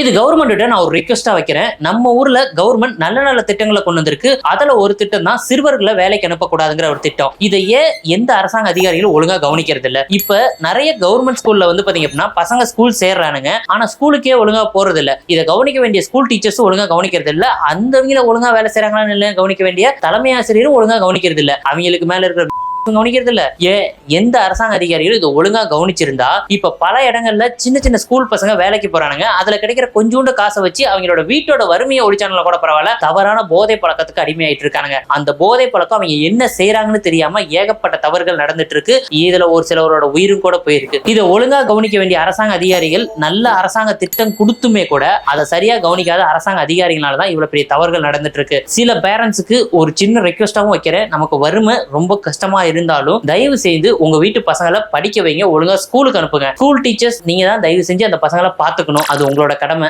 இது கவர்மெண்ட் நான் ஒரு ரிக்வெஸ்டா வைக்கிறேன். நம்ம ஊர்ல கவர்மெண்ட் நல்ல நல்ல திட்டங்களை கொண்டு வந்திருக்கு. அதுல ஒரு திட்டம் தான் சிறுவர்களை வேலைக்கு அனுப்பக்கூடாதுங்கிற ஒரு திட்டம். இதையே எந்த அரசாங்க அதிகாரிகளும் ஒழுங்கா கவனிக்கிறது இல்ல. இப்ப நிறைய கவர்மெண்ட் ஸ்கூல்ல வந்து பாத்தீங்க அப்படின்னா பசங்க ஸ்கூல் சேர்றானுங்க, ஆனா ஸ்கூலுக்கே ஒழுங்கா போறது இல்ல. இதை கவனிக்க வேண்டிய ஸ்கூல் டீச்சர்ஸும் ஒழுங்கா கவனிக்கிறது இல்ல. அந்த ஒழுங்கா வேலை செய்யறாங்களான்னு இல்ல கவனிக்க வேண்டிய தலைமை ஆசிரியரும் ஒழுங்கா கவனிக்கிறது இல்ல. அவங்களுக்கு மேல இருக்கிற கவனிக்கிறது இல்ல. எந்த அரசாங்க அதிகாரிகளும் இது ஒழுங்கா கவனிச்சிருந்தா இப்ப பல இடங்கள்ல சின்ன சின்ன ஸ்கூல் பசங்க வேலைக்கு போறானுங்க. அதுல கிடைக்கிற கொஞ்சோண்டு காசை வச்சு அவங்களோட வீட்டோட வறுமையை ஒழிச்சானல கூட பரவாயில்ல, தவறான போதை பழக்கத்துக்கு அடிமையாயிட்டு இருக்காங்க. அந்த போதை பழக்கம் அவங்க என்ன செய்யறாங்கன்னு தெரியாம ஏகப்பட்ட தவறுகள் நடந்துட்டு இருக்கு. இதுல ஒரு சிலவரோட உயிரும் கூட போயிருக்கு. இதை ஒழுங்கா கவனிக்க வேண்டிய அரசாங்க அதிகாரிகள் நல்ல அரசாங்க திட்டம் கொடுத்துமே கூட அதை சரியா கவனிக்காத அரசாங்க அதிகாரிகளாலதான் இவ்வளவு பெரிய தவறுகள் நடந்துட்டு இருக்கு. சில பேரண்ட்ஸுக்கு ஒரு சின்ன ரெக்வெஸ்டாவும் வைக்கிறேன். நமக்கு வறுமை ரொம்ப கஷ்டமா இருந்தாலும் தயவு செய்து உங்க வீட்டு பசங்களை படிக்க வைங்க, ஒழுங்கா ஸ்கூலுக்கு அனுப்புங்க. ஸ்கூல் டீச்சர்ஸ் நீங்க தான் தயவு செஞ்சு அந்த பசங்களை பாத்துக்கணும். அது உங்களோட கடமை.